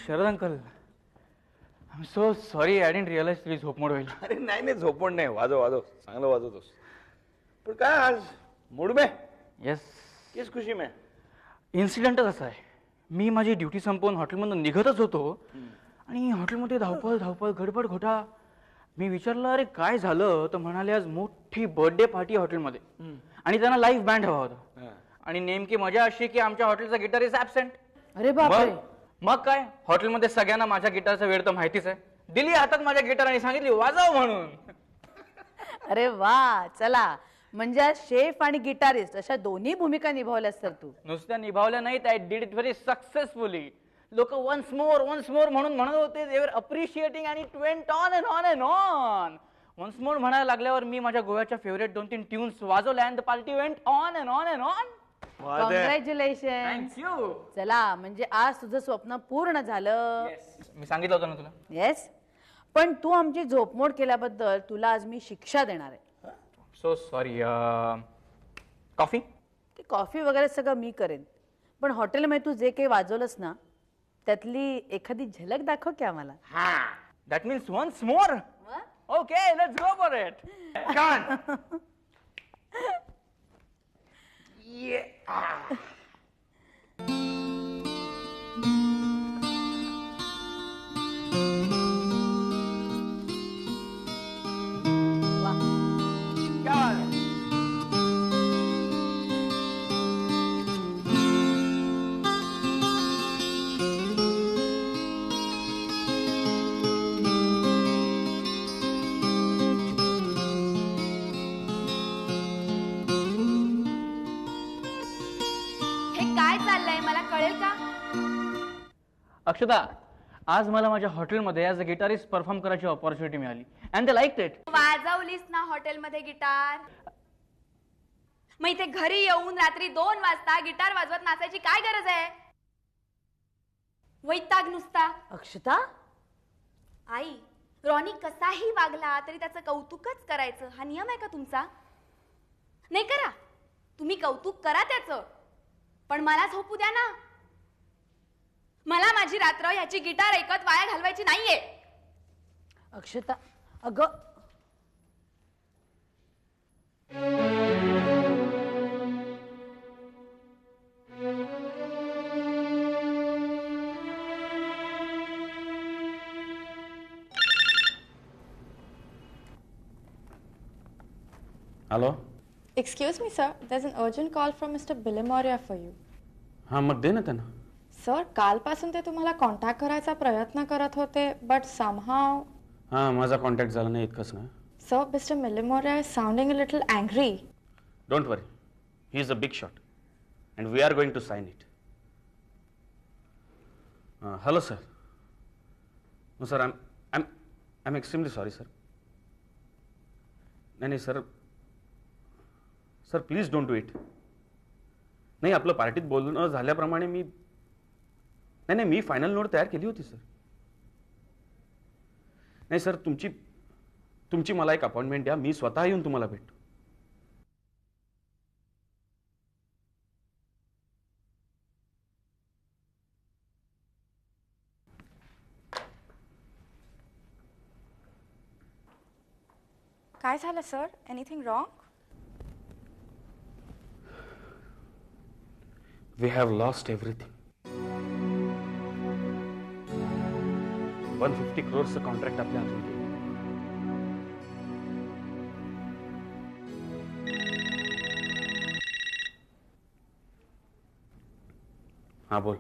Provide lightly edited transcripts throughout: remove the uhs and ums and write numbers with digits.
Sharad uncle, I am so sorry, I didn't realise तुझी झोपमोड होईल. अरे नाही नाही, झोपण नाही. वाजव वाजव, चांगलं वाजवतोस. पण काय आज मूड में? येस. किस खुशी में? इन्सिडेंटच असा आहे, मी माझी ड्युटी संपवून हॉटेलमधून निघतच होतो आणि हॉटेलमध्ये धावपळ धावपळ गडबड घोटा. मी विचारलं अरे काय झालं, तर म्हणाले आज मोठी बर्थडे पार्टी हॉटेलमध्ये आणि त्यांना लाईव्ह बँड हवा होता. आणि नेमकी मजा अशी की आमच्या हॉटेलचा गिटार इज ऍबसेंट. अरे बापरे. मग काय, हॉटेलमध्ये सगळ्यांना माझ्या गिटारचा वेळ तर माहितीच आहे. दिली हातात माझ्या गिटार आणि सांगितली वाजव म्हणून. अरे वा, चला म्हणजे आज शेफ आणि गिटारिस्ट अशा दोन्ही भूमिका निभावल्यास तर तू. नुसत्या निभावल्या नाहीत, I did it very successfully. लोक वन्स मोर म्हणून म्हणत होते. दे वर अप्रिशिएटिंग आणि it went on and on and on. Once more म्हणायला लागल्यावर मी माझ्या गोव्याच्या फेवरेट 2-3 ट्यून्स वाजवल्या and the party went on and on and on. Congratulation. Thank you. चला म्हणजे आज तुझं स्वप्न पूर्ण झालं. मी सांगितलं होतं ना तुला. येस, पण तू आमची झोपमोड केल्याबद्दल तुला आज मी शिक्षा देणार आहे. So sorry. कॉफी? ते कॉफी वगैरे सगळं मी करेन, पण हॉटेलमध्ये तू जे काही वाजवलंस ना त्यातली एखादी झलक दाखव की आम्हाला. That means once more. Okay, let's go for it. Come on. Akshata, आज मला माझ्या हॉटेलमध्ये ॲज अ गिटारिस्ट परफॉर्म करायची ऑपॉर्च्युनिटी मिळाली अँड दे लाईक्ड इट. वाजवलीस ना हॉटेलमध्ये गिटार, मग इथे घरी येऊन रात्री 2 वाजता गिटार वाजवत नाचायची काय गरज आहे? वैताग नुसता. अक्षता, आई, रॉनी कसाही वागला तरी त्याचं कौतुकच करायचं हा नियम आहे का तुमचा? नाही करा, तुम्ही कौतुक करा त्याचं, पण मला झोपू द्या ना. मला माझी रात्र ह्याची गिटार ऐकत वाया घालवायची नाहीये. अक्षता, अगं hello. Excuse me, sir. There's an urgent call from Mr. Billimoria for you. हां, मग दे ना त्यांना. सर, कालपासून ते तुम्हाला कॉन्टॅक्ट करायचा प्रयत्न करत होते, बट समहाव. हां, माझा कॉन्टॅक्ट झाला नाही इतकंच ना. Sir, mister Billimoria is sounding a little angry. Don't worry, he is a big shot and we are going to sign it. Hello sir. No sir, I am extremely sorry sir. नाही नाही sir, sir please don't do it. नाही, आपलं पार्टीत बोलणं झाल्याप्रमाणे मी final note तयार केली होती sir. नाही सर, तुमची मला एक अपॉइंटमेंट द्या, मी स्वतः येऊन तुम्हाला भेटतो. काय झालं sir? Anything wrong? We have lost everything. 150 crores contract आपल्या हातून गेलं. हां बोल.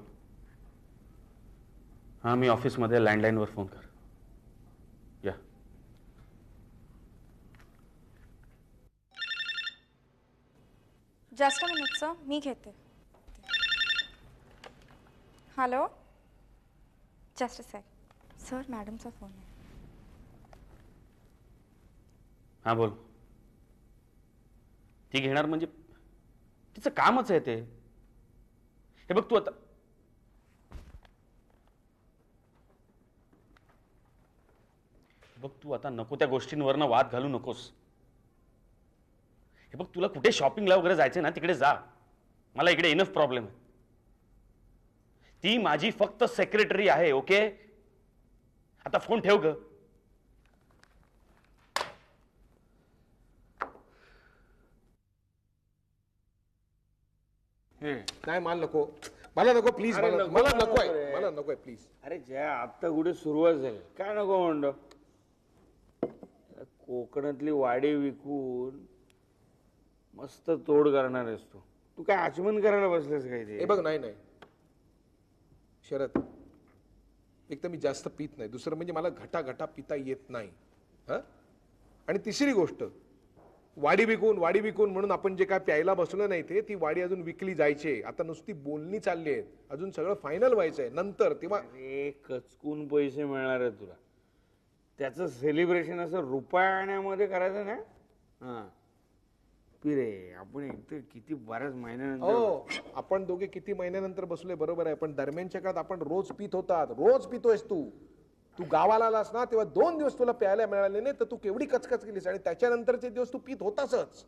हां, मी ऑफिसमध्ये लँडलाईनवर फोन कर. या जस्ट अ मिनिट सर, मी घेते. Hello, just a sec. Sir, मॅडमचा फोन आहे. हा बोल. ती घेणार म्हणजे तिचं कामच आहे ते. हे बघ तू आता नको त्या गोष्टींवरनं वाद घालू नकोस. हे बघ, तुला कुठे शॉपिंगला वगैरे जायचंय ना, तिकडे जा. मला इकडे इनफ प्रॉब्लेम आहे. ती माझी फक्त सेक्रेटरी आहे. ओके, आता फोन ठेव ग. नाही मला नको प्लीज. अरे मला नको, मला नको नको आहे, रे. मला नको आहे प्लीज. अरे जया, आता कुठे सुरुवात झाली, काय नको म्हणतो. कोकणातली वाडी विकून मस्त तोड करणार आहेस तू. तू काय आचमन करायला बसलेस काय ते? हे बघ, नाही शरद, एक तर मी जास्त पित नाही, दुसरं म्हणजे मला घटा पिता येत नाही. हा, आणि तिसरी गोष्ट, वाडी विकून म्हणून आपण जे काय प्यायला बसलो नाही ते, ती वाडी अजून विकली जायचे. आता नुसती बोलणी चालली आहे, अजून सगळं फायनल व्हायचंय नंतर. तेव्हा अरे कचकून पैसे मिळणार आहे तुला. त्याचं सेलिब्रेशन असं रुपयाण्यामध्ये करायचं ना. हा पिरे, आपण एकतर किती बऱ्याच महिन्यानंतर. हो, आपण दोघे किती महिन्यानंतर बसलोय, बरोबर आहे, पण दरम्यानच्या काळात आपण रोज पित होतात. रोज पितोयस तू. तू गावाला आलास ना, तेव्हा 2 दिवस तुला प्यायला मिळाले नाही, तर तू केवढी कचकच केलीस. आणि त्याच्यानंतरचे दिवस तू पित होतासच.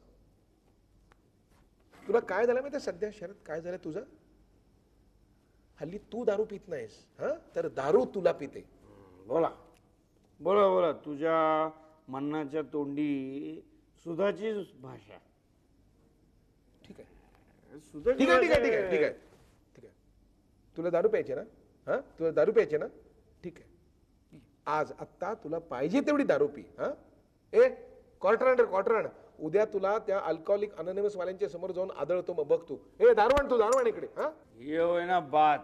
तुला काय झालं माहिती सध्या शरद, काय झालं तुझं? हल्ली तू दारू पित नाहीस, हा, तर दारू तुला पिते. बोला बोला बोला, तुझ्या मन्नाच्या तोंडी सुधाची भाषा. ठीक आहे, सुधा ठीक आहे, ठीक आहे, ठीक आहे, ठीक आहे, ठीक आहे. तुला दारू प्यायची ना? हा, तुला दारू प्यायची ना? ठीक आहे, आज आत्ता तुला पाहिजे तेवढी दारू पी. हा, ए क्वार्टर, उद्या तुला त्या अल्कोहोलिक अनोनिमस वाल्यांच्या समोर जाऊन आदळतो, मग बघ तू. ए दारू आण इकडे. हा, ये होय ना बात.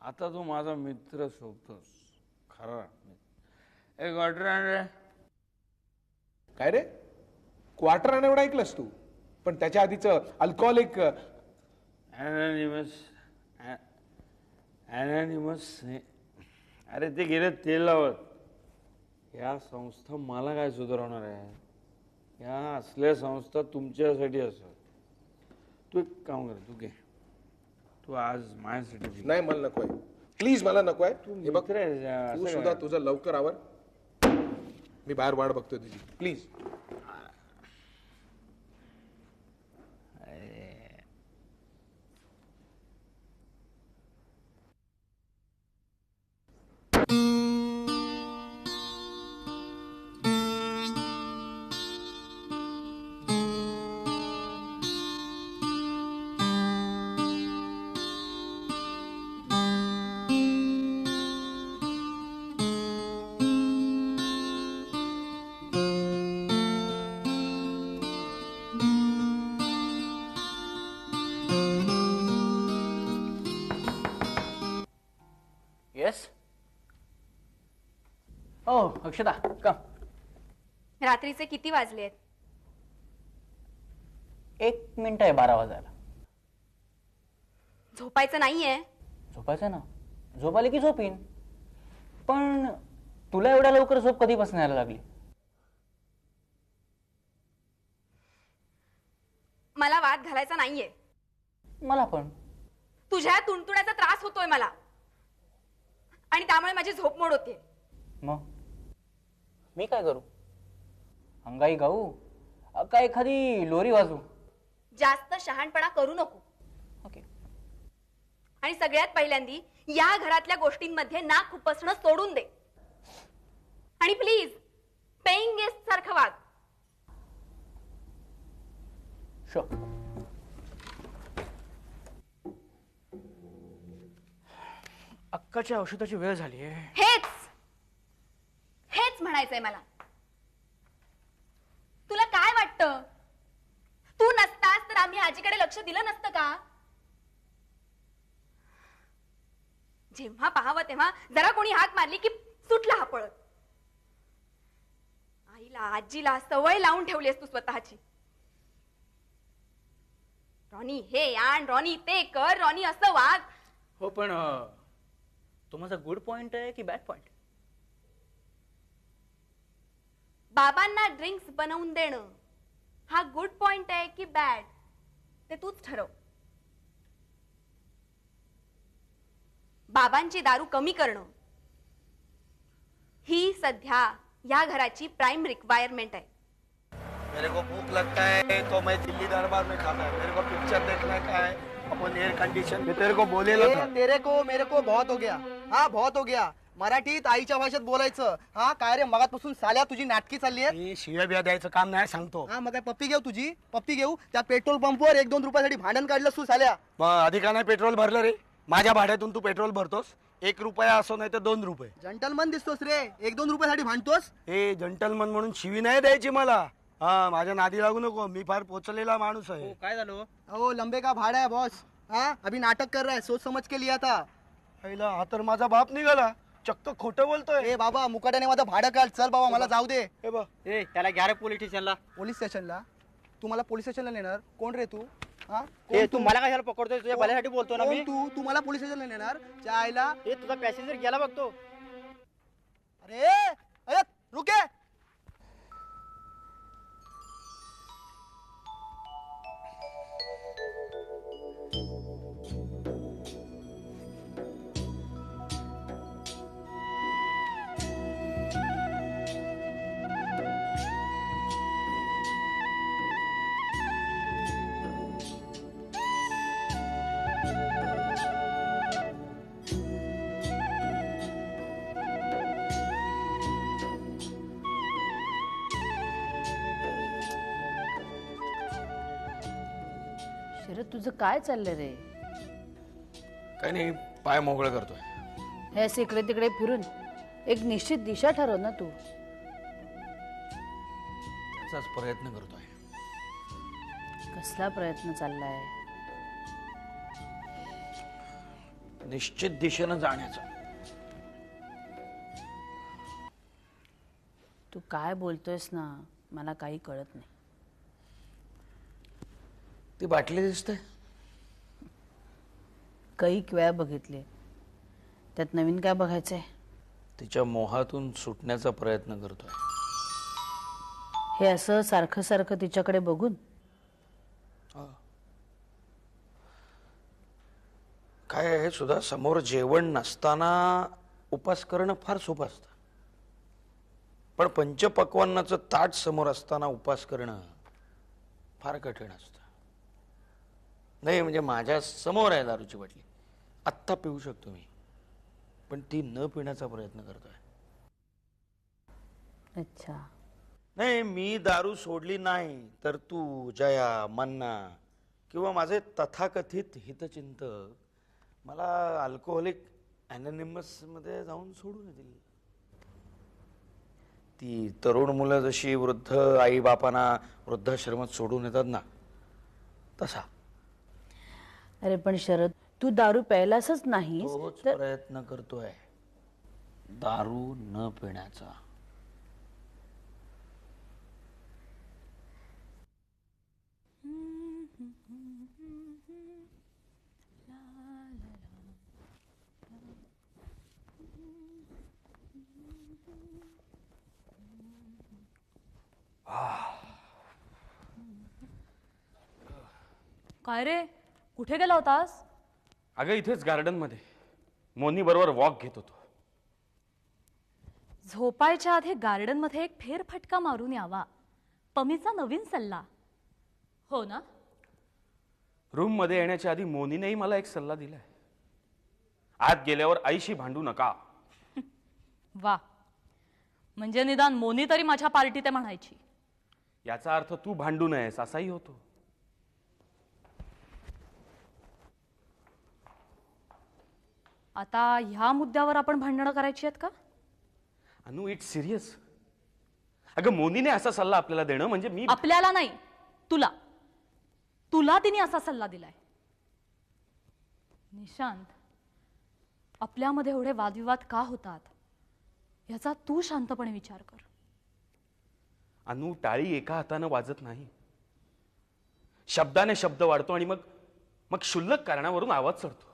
आता तू माझा मित्र शोधतोस खरा. ए क्वार्टर, काय रे, क्वार्टर आण एवढं ऐकलंस तू? पण त्याच्या आधीच अल्कोहोलिक अनॅनिमस. अरे ते गेले तेल लावत. या संस्था मला काय सुधारवणार आहे? या असल्या संस्था तुमच्यासाठी असतात. तू एक काम कर, तू घे, तू आज माझ्यासाठी. नाही, मला नकोय प्लीज, मला नकोय. हे बघ, मित्र आहेस या, तू असं सुद्धा काय? तुझं लवकर आवर. मी बाहेर वाट बघतोय तुझी, प्लीज. येस. ओ अक्षता, कम. रात्रीचे किती वाजले आहेत? 1 मिनिट आहे 12 वाजायला. झोपायचं नाहीये? झोपायचं ना, झोप आली की झोपीन. पण तुला एवढ्या लवकर झोप कधीपासून यायला लागली? मला वाद घालायचा नाहीये. मला पण. तुझ्या तुणतुण्याचा त्रास होतोय मला, आणि त्यामुळे माझी झोप मोड होते. मग मी काय करू? अंगाई गाऊ का एखादी लोरी वाजू? जास्त शहाणपणा करू नको. ओके. आणि सगळ्यात पहिल्यांदी या घरातल्या गोष्टींमध्ये नाक खुपसणं सोडून दे. आणि प्लीज पेईंग गेस्ट सारखं वाग. शो. अक्काच्या औषधाची वेळ झाली आहे. हेच म्हणायचंय मला. तुला काय वाटतं, तू नसतास तर आम्ही आजीकडे लक्ष दिलं नसतं का? जेव्हा पाहावं तेव्हा जरा कोणी हाक मारली की सुटला हा पळत. आईला आजीला सवय लावून ठेवलीस तू स्वतःची. रॉनी हे आण, रॉनी ते कर, रॉनी असं वाग. हो पण तो माझा गुड पॉइंट आहे की बॅड पॉइंट? बाबांना ड्रिंक्स बनवून देणं हा गुड पॉइंट आहे की बॅड ते तूच ठरव. बाबांची दारू कमी करणं ही सध्या या घराची प्राइम रिक्वायरमेंट आहे. मेरे को भूख लगता है तो मैं दिल्ली दरबार में खाता है. मेरे को पिक्चर देखना का है अपन एयर कंडीशन में तेरे को बोलेला था. तेरे को मेरे को बहुत हो गया. हा बहुत हो गया. मराठीत आईच्या भाषेत बोलायचं. हा काय रे मगातपासून साल्या तुझी नाटकी चालली आहे. शिव्या बिया द्यायचं काम नाही सांगतो. हा मग काय पप्पी घेऊ तुझी पप्पी घेऊ. त्या पेट्रोल पंपवर 1-2 रुपयासाठी भांडण काढलं तू साल्या. मग अधिका नाही पेट्रोल भरलं रे. माझ्या भाड्यातून तू पेट्रोल भरतोस. 1 रुपया असो नाही तर 2 रुपये. जंटलमन दिसतोस रे. 1-2 रुपयासाठी भांडतोस. ए जंटलमन म्हणून शिवी नाही द्यायची मला. हा माझ्या नादी लागू नको. मी फार पोचलेला माणूस आहे. काय झालं? अहो लंबे का भाड़ा है बॉस. हाँ अभी नाटक कर रहा है. सोच समझ के लिया था. पहिला हा तर माझा बाप निघाला. चक्क खोटं बोलतोय. ए बाबा मुकाट्याने माझं भाडं काढ. चल बाबा मला जाऊ दे. हे बा ए त्याला घ्या रे पोलीस स्टेशनला. पोलीस स्टेशनला? तू मला पोलीस स्टेशनला नेणार? कोण रे तू? हा तू मला कशाला पकडतोय? तुझ्या भल्यासाठी बोलतो ना मी. तू मला पोलीस स्टेशनला नेणार? चायला तुझा पॅसेंजर गेला बघतो. अरे अरे रुके. शरद तुझं काय चाललंय रे? काही नाही, पाय मोकळे करतोय. हे असं इकडे तिकडे फिरून एक निश्चित दिशा ठरव ना तू. त्याचाच प्रयत्न करतोय. कसला प्रयत्न चाललाय? निश्चित दिशेनं जाण्याचा. तू काय बोलतोयस ना मला काही कळत नाही. ती बाटली दिसते. कैक वेळा बघितले. त्यात नवीन काय बघायचंय? तिच्या मोहातून सुटण्याचा प्रयत्न करतोय. हे असं सारखं सारखं तिच्याकडे बघून? काय आहे सुद्धा, समोर जेवण नसताना उपास करणं फार सोपं असतं, पण पंचपक्वान्नाचं ताट समोर असताना उपास करणं फार कठीण असतं. नाही म्हणजे माझ्या समोर आहे दारूची बाटली, आत्ता पिऊ शकतो मी, पण ती न पिण्याचा प्रयत्न करतोय. अच्छा. नाही, मी दारू सोडली नाही तर तू, जया, मन्ना किंवा माझे तथाकथित हितचिंतक मला अल्कोहोलिक अनोनिमस मध्ये जाऊन सोडून येतील. ती तरुण मुलं जशी वृद्ध आई बापांना वृद्धाश्रमात सोडून येतात ना, तसा. अरे पण शरद, तू दारू प्यायलासच नाही तोच प्रयत्न करतोय, दारू न पिण्याचा. काय रे, कुठे गेला होतास? अगं इथेच गार्डन मध्ये मोनी बरोबर वॉक घेत होतो. झोपायच्या आधी गार्डन मध्ये एक फेरफटका मारून यावा, पमीचा नवीन सल्ला. हो ना? रूम मध्ये येण्याच्या आधी मोनीनेही मला एक सल्ला दिलाय. आत गेल्यावर आईशी भांडू नका. वा, म्हणजे निदान मोनी तरी माझ्या पार्टीत आहे म्हणायची. याचा अर्थ तू भांडू नयेस असाही होतो. आता ह्या मुद्द्यावर आपण भांडणं करायची आहेत का? अनु, इट्स सिरियस. अगं मोनीने असा सल्ला आपल्याला देणं म्हणजे मी. आपल्याला नाही, तुला. तुला तिने असा सल्ला दिलाय. निशांत, आपल्यामध्ये एवढे वादविवाद का होतात याचा तू शांतपणे विचार कर. अनु, टाळी एका हातानं वाजत नाही. शब्दाने शब्द वाढतो आणि मग मग क्षुल्लक कारणावरून आवाज चढतो.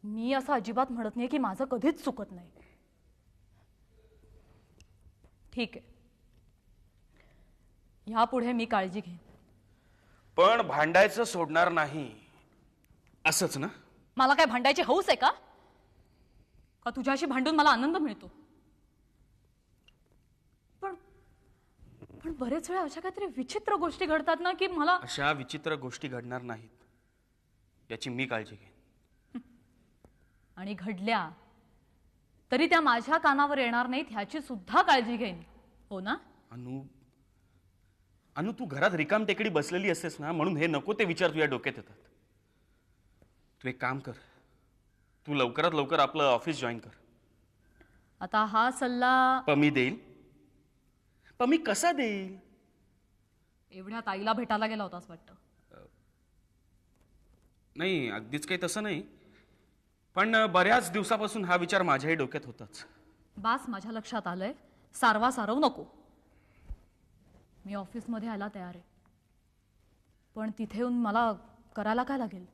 मी असं अजिबात म्हणत नाही की माझं कधीच चुकत नाही. ठीक आहे, यापुढे मी काळजी घेईन. पण भांडायचं सोडणार नाही असंच ना? मला काय भांडायची हौस आहे का? का तुझ्याशी भांडून मला आनंद मिळतो? पण पण बरेच वेळा अशा काहीतरी विचित्र गोष्टी घडतात ना की मला. अशा विचित्र गोष्टी घडणार नाहीत याची मी काळजी घेईन. आणि घडल्या तरी त्या माझ्या कानावर येणार नाहीत ह्याची सुद्धा काळजी घेईन. हो ना? अनु अनु तू घरात रिकाम टेकडी बसलेली असतेस ना, म्हणून हे नको ते विचार तुझ्या डोक्यात येतात. तू एक काम कर, तू लवकरात लवकर आपलं ऑफिस जॉईन कर. आता हा सल्ला पमी देईल? पमी कसा देईल? एवढ्या ताईला भेटायला गेला होतास वाटतं. नाही, अगदीच काही तसं नाही, पण बऱ्याच दिवसापासून हा विचार माझ्याही डोक्यात होताच. बास, माझ्या लक्षात आलंय. सारवा सारव नको. मी ऑफिसमध्ये यायला तयार आहे, पण तिथे येऊन मला करायला काय लागेल?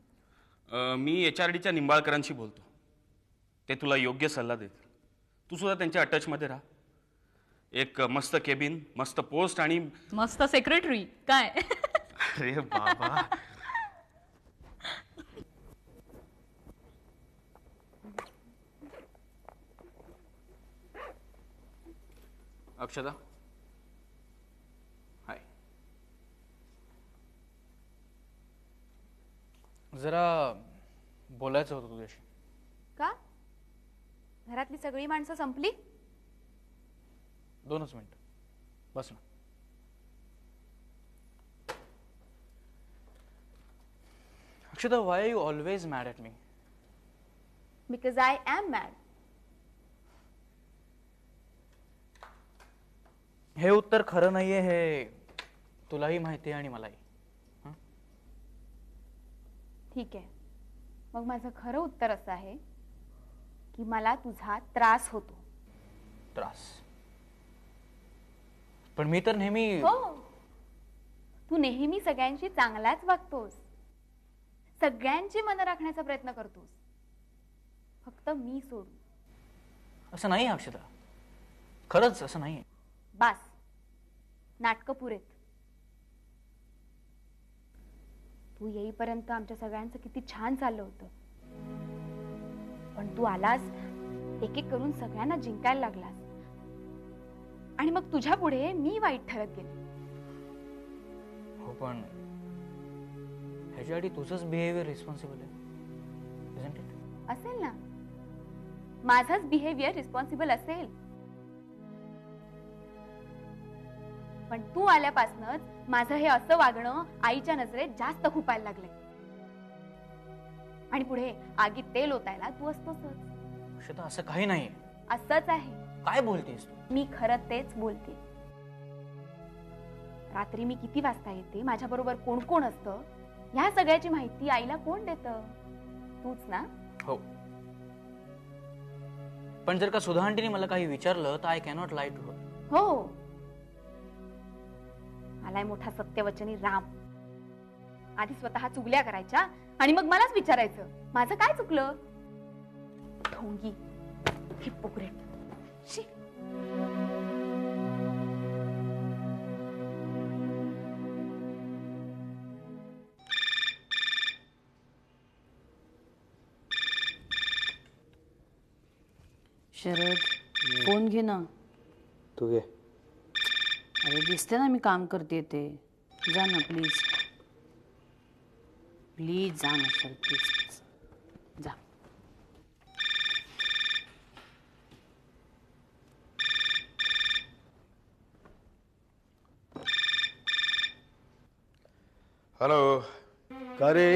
मी HRDच्या निंबाळकरांशी बोलतो, ते तुला योग्य सल्ला देतील. तू सुद्धा त्यांच्या अटॅचमध्ये राहा. एक मस्त केबिन, मस्त पोस्ट आणि मस्त सेक्रेटरी. काय? अरे बाबा. अक्षता, हाय. जरा बोलायचं होतं तुझ्याशी. का? घरातली सगळी माणसं संपली? 2च मिनिट बस ना. Akshata, why are you always mad at me? Because I am mad. हे उत्तर खरं नाहीये हे तुलाही माहिती आहे आणि मलाही. ठीक आहे, मग माझं खरं उत्तर असं आहे की मला तुझा त्रास होतो. त्रास? पण मी तर नेहमी. हो, तू नेहमी सगळ्यांशी चांगलाच वागतोस, सगळ्यांची मनं राखण्याचा प्रयत्न करतोस, फक्त मी सोडून. असं नाही अक्षता, खरंच असं नाहीये. बास, नाटकं पुरेत. तू येईपर्यंत आमच्या सगळ्यांचं किती छान चाललं होतं, पण तू आलास, एक एक करून सगळ्यांना जिंकायला लागलास, आणि मग तुझ्या पुढे मी वाईट ठरत गेले. हो, पण ह्याच्यासाठी तुझंच बिहेवियर रिस्पॉन्सिबल आहे, isn't it? असेल ना, माझंच बिहेवियर रिस्पॉन्सिबल असेल, पण तू आल्यापासूनच माझं हे असं वागणं आईच्या नजरेत जास्त खुपायला लागलंय, आणि पुढे आगीत तेल ओतायला तू असतोसच. अक्षता, असं काही नाहीये. असंच आहे. काय बोलतेस तू? मी खरं तेच बोलते. रात्री मी किती वाजता येते, माझ्या बरोबर कोण कोण असतं, ह्या सगळ्याची माहिती आईला कोण देतं? तूच ना? हो, पण जर का सुधा आंटीने मला काही विचारलं तर I cannot lie to her. हो, आलाय मोठा सत्यवचनी राम. आधी स्वतः चुगल्या करायच्या आणि मग मलाच विचारायचं माझं काय चुकलं. ढोंगी, हिपोक्रेट. शी. शरद, फोन घे ना. तू घे. अरे दिसते ना मी काम करते ते. जा ना प्लीज. प्लीज जा ना शरद, प्लीज जा. हॅलो. का रे,